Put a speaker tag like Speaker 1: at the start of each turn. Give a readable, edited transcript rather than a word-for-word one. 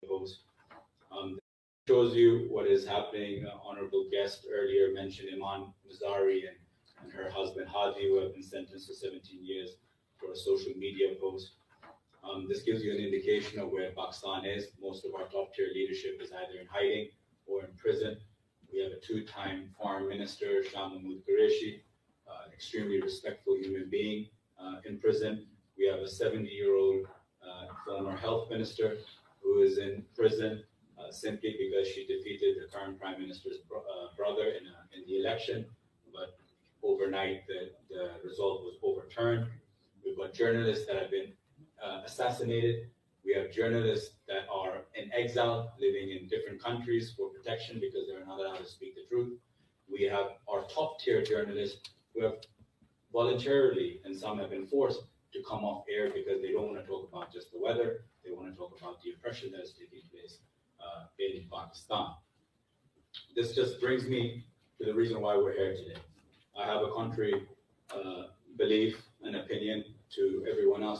Speaker 1: host. Shows you what is happening. Honorable guest earlier mentioned Iman Mazari and her husband Hadi, who have been sentenced to 17 years for a social media post. This gives you an indication of where Pakistan is. Most of our top tier leadership is either in hiding or in prison. We have a two-time foreign minister, Shah Mehmood, extremely respectful human being, in prison. We have a 70-year-old former health minister who is in prison simply because she defeated the current prime minister's brother in the election, but overnight the result was overturned. We've got journalists that have been assassinated. We have journalists that are in exile, living in different countries for protection because they're not allowed to speak the truth. We have our top tier journalists who have voluntarily, and some have been forced to come off air because they don't want to talk about just the weather. They want to talk about the oppression that is taking place in Pakistan. This just brings me to the reason why we're here today. I have a contrary belief and opinion to everyone else that